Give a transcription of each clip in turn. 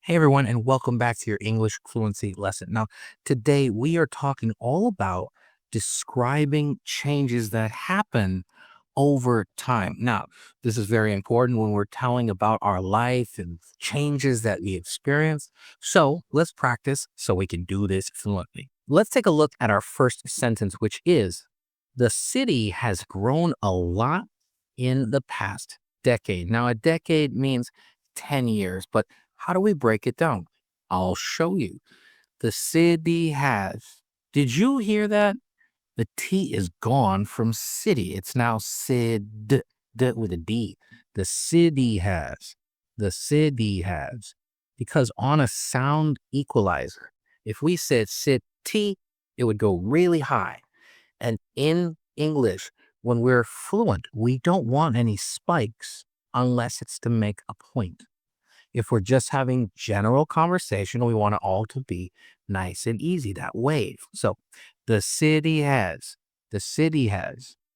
Hey everyone, and welcome back to your English fluency lesson. Now, today we are talking all about describing changes that happen over time. Now, this is very important when we're telling about our life and changes that we experience. So let's practice so we can do this fluently. Let's take a look at our first sentence, which is the city has grown a lot in the past decade. Now, a decade means 10 years, but how do we break it down? I'll show you. The city has. Did you hear that? The T is gone from city. It's now sid with a D. The city has. The city has. Because on a sound equalizer, if we said city, it would go really high. And in English, when we're fluent, we don't want any spikes unless it's to make a point. If we're just having general conversation, we want it all to be nice and easy, that wave. So the city has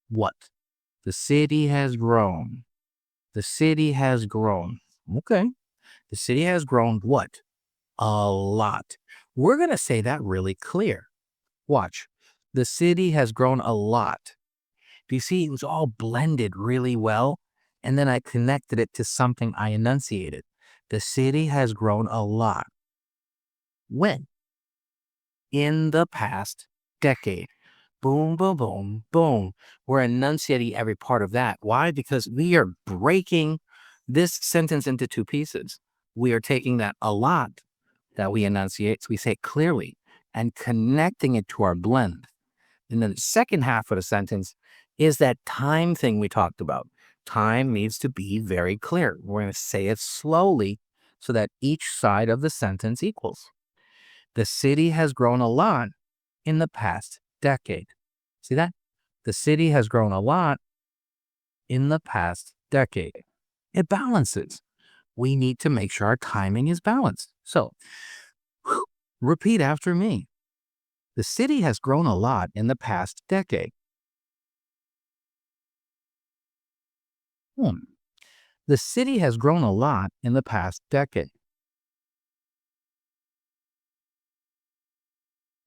what? The city has grown. The city has grown. Okay. The city has grown what? A lot. We're going to say that really clear. Watch. The city has grown a lot. Do you see? It was all blended really well. And then I connected it to something I enunciated. The city has grown a lot. When? In the past decade. Boom, boom, boom, boom. We're enunciating every part of that. Why? Because we are breaking this sentence into two pieces. We are taking that a lot that we enunciate, so we say it clearly, and connecting it to our blend. And then the second half of the sentence is that time thing we talked about. Time needs to be very clear. We're going to say it slowly so that each side of the sentence equals. The city has grown a lot in the past decade. See that? The city has grown a lot in the past decade. It balances. We need to make sure our timing is balanced. So, repeat after me. The city has grown a lot in the past decade. The city has grown a lot in the past decade.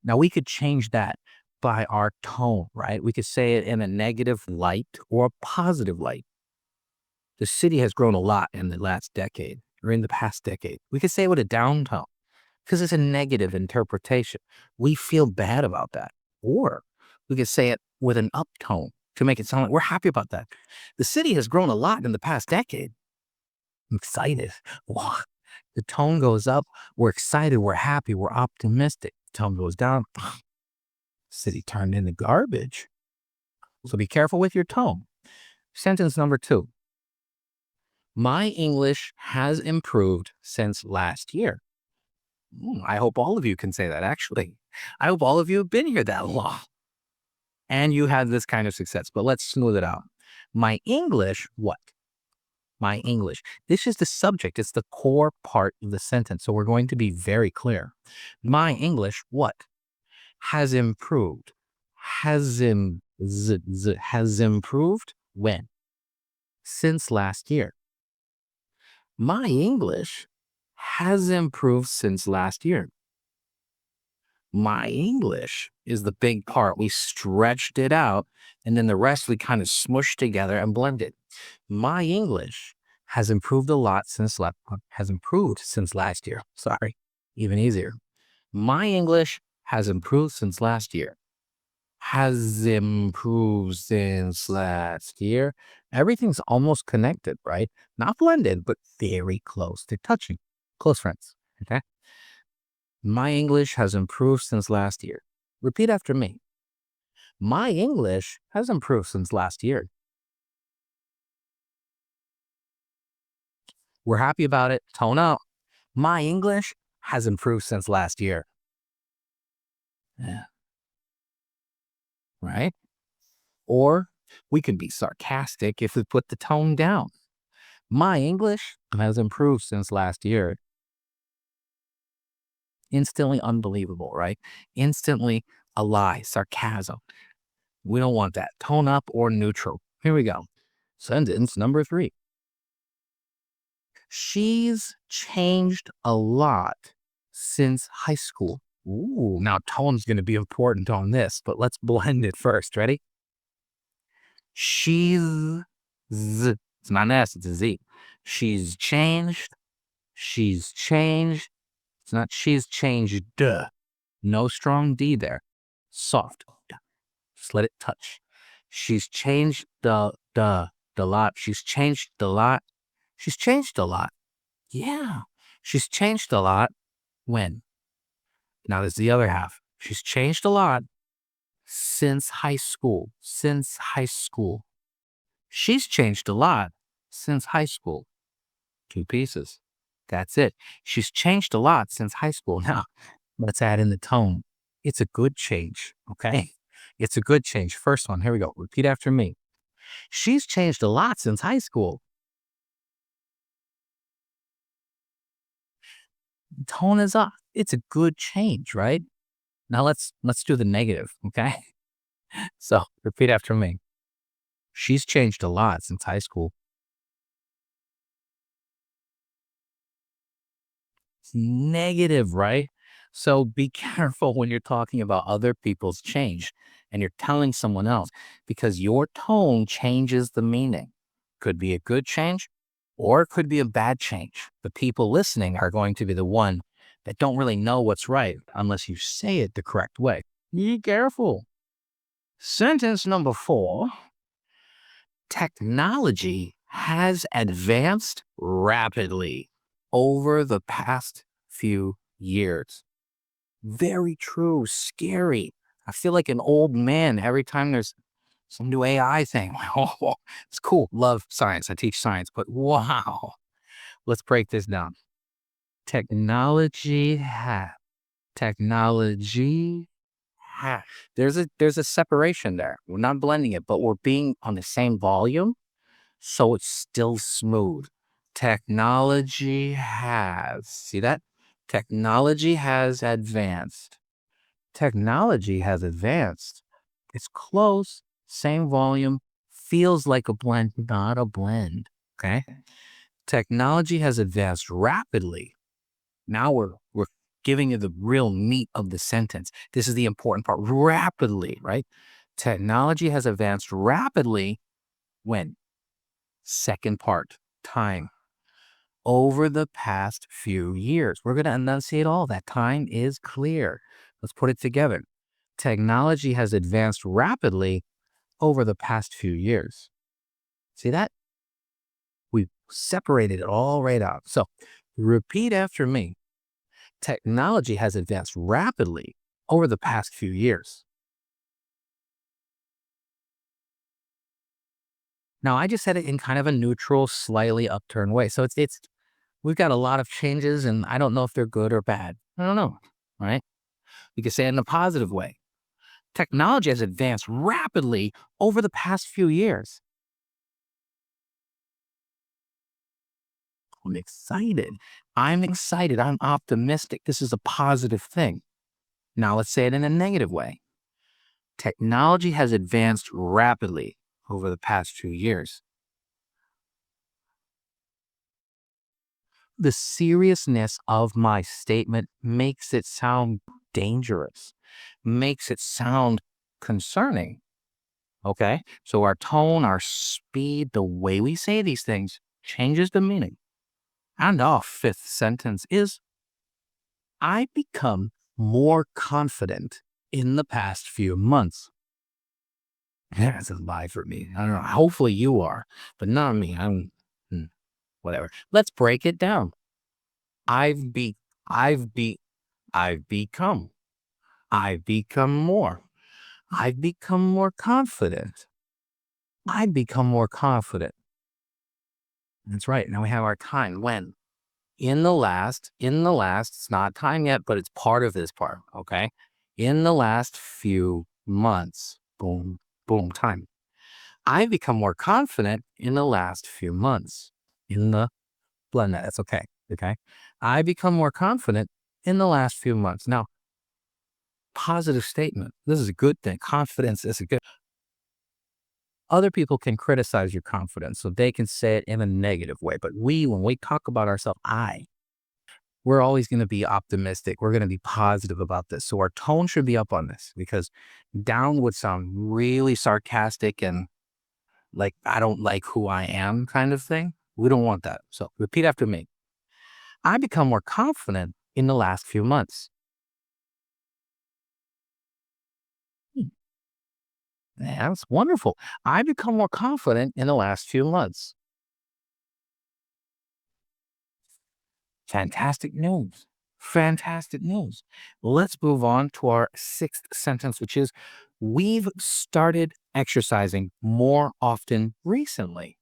Now, we could change that by our tone, right? We could say it in a negative light or a positive light. The city has grown a lot in the last decade or in the past decade. We could say it with a down tone because it's a negative interpretation. We feel bad about that. Or we could say it with an up tone to make it sound like we're happy about that. The city has grown a lot in the past decade. I'm excited. Wow. The tone goes up. We're excited. We're happy. We're optimistic. The tone goes down. City turned into garbage. So be careful with your tone. Sentence number 2. My English has improved since last year. I hope all of you can say that, actually. I hope all of you have been here that long. And you had this kind of success. But let's smooth it out. My English, what? My English. This is the subject. It's the core part of the sentence. So we're going to be very clear. My English, what? Has improved. Has improved when? Since last year. My English has improved since last year. My English is the big part. We stretched it out, and then the rest we kind of smushed together and blended. My English has improved a lot since last year. Sorry, even easier. My English has improved since last year. Has improved since last year. Everything's almost connected, right? Not blended, but very close. They're touching. Close friends. Okay. My English has improved since last year. Repeat after me. My English has improved since last year. We're happy about it. Tone up. My English has improved since last year. Yeah. Right? Or we can be sarcastic if we put the tone down. My English has improved since last year. Instantly unbelievable, right? Instantly a lie, sarcasm. We don't want that. Tone up or neutral. Here we go. Sentence number 3. She's changed a lot since high school. Ooh, now tone's going to be important on this, but let's blend it first. Ready? She's z. It's not an S, it's a Z. She's changed. She's changed. It's not she's changed. Duh. No strong D there. Soft. Just let it touch. She's changed the lot. She's changed the lot. She's changed a lot. Yeah. She's changed a lot. When? Now there's the other half. She's changed a lot since high school. Since high school. She's changed a lot since high school. Two pieces. That's it. She's changed a lot since high school. Now, let's add in the tone. It's a good change, okay? It's a good change. First one, here we go. Repeat after me. She's changed a lot since high school. Tone is up. It's a good change, right? Now let's do the negative, okay? So repeat after me. She's changed a lot since high school. Negative, right? So be careful when you're talking about other people's change and you're telling someone else because your tone changes the meaning. Could be a good change or it could be a bad change. The people listening are going to be the one that don't really know what's right unless you say it the correct way. Be careful. Sentence number 4. Technology has advanced rapidly over the past few years. Very true. Scary. I feel like an old man every time there's some new AI thing. Oh, it's cool. Love science. I teach science, but wow. Let's break this down. Technology has. Technology has. There's a separation there. We're not blending it, but we're being on the same volume, so it's still smooth. Technology has. See that? Technology has advanced. Technology has advanced. It's close, same volume, feels like a blend, not a blend. Okay. Technology has advanced rapidly. Now we're giving you the real meat of the sentence. This is the important part. Rapidly, right? Technology has advanced rapidly when? Second part, time. Over the past few years. We're going to enunciate all that. Time is clear. Let's put it together. Technology has advanced rapidly over the past few years. See that? We've separated it all right out. So repeat after me. Technology has advanced rapidly over the past few years. Now, I just said it in kind of a neutral, slightly upturned way. So we've got a lot of changes and I don't know if they're good or bad. I don't know, right? You can say it in a positive way. Technology has advanced rapidly over the past few years. I'm excited. I'm excited. I'm optimistic. This is a positive thing. Now let's say it in a negative way. Technology has advanced rapidly over the past few years. The seriousness of my statement makes it sound dangerous, makes it sound concerning. Okay. So our tone, our speed, the way we say these things changes the meaning. And our fifth sentence is I become more confident in the past few months. That's a lie for me. I don't know. Hopefully you are, but not me. Whatever. Let's break it down. I've be, I've be, I've become. I've become more. I've become more confident. I've become more confident. That's right. Now we have our time. When? In the last, it's not time yet, but it's part of this part. Okay. In the last few months. Boom, boom, time. I've become more confident in the last few months. In the blend that. That's okay. Okay. I become more confident in the last few months. Now, positive statement. This is a good thing. Confidence is a good. Other people can criticize your confidence, so they can say it in a negative way. But when we talk about ourselves, we're always going to be optimistic. We're going to be positive about this. So our tone should be up on this because down would sound really sarcastic and like, I don't like who I am kind of thing. We don't want that. So repeat after me. I become more confident in the last few months. Hmm, that's wonderful. I become more confident in the last few months. Fantastic news. Fantastic news. Let's move on to our sixth sentence, which is we've started exercising more often recently.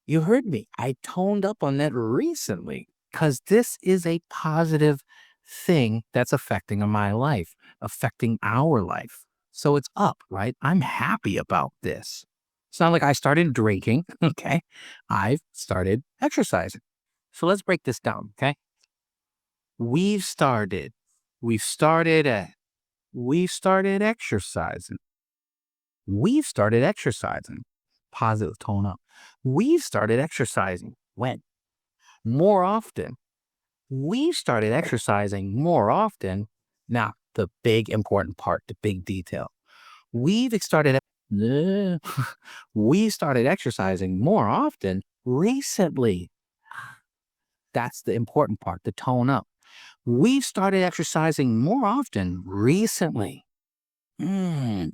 You heard me. I toned up on that recently because this is a positive thing that's affecting my life, affecting our life. So it's up, right? I'm happy about this. It's not like I started drinking. Okay. I've started exercising. So let's break this down. Okay. We've started, we've started, we've started exercising. We've started exercising. Positive tone up. We've started exercising. When? More often. We've started exercising more often. Now, the big important part, the big detail. We've started, we started exercising more often recently. That's the important part, the tone up. We've started exercising more often recently. Mm,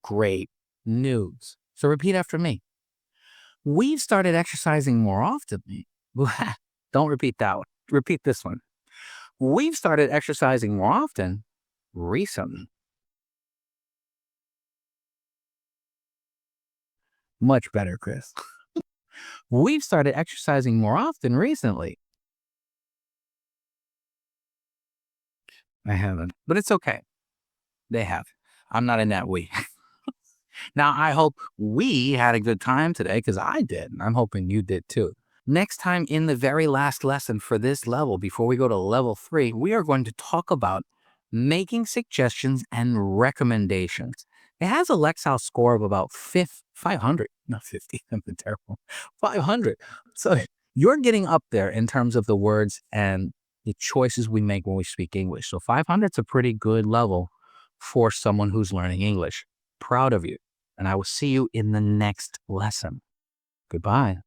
great news. So repeat after me. We've started exercising more often. Don't repeat that one. Repeat this one. We've started exercising more often recently. Much better, Chris. We've started exercising more often recently. I haven't, but it's okay. They have. I'm not in that we. Now, I hope we had a good time today because I did. And I'm hoping you did too. Next time in the very last lesson for this level, before we go to level 3, we are going to talk about making suggestions and recommendations. It has a Lexile score of about 500, not 50, something terrible, 500. So you're getting up there in terms of the words and the choices we make when we speak English. So 500 is a pretty good level for someone who's learning English. Proud of you. And I will see you in the next lesson. Goodbye.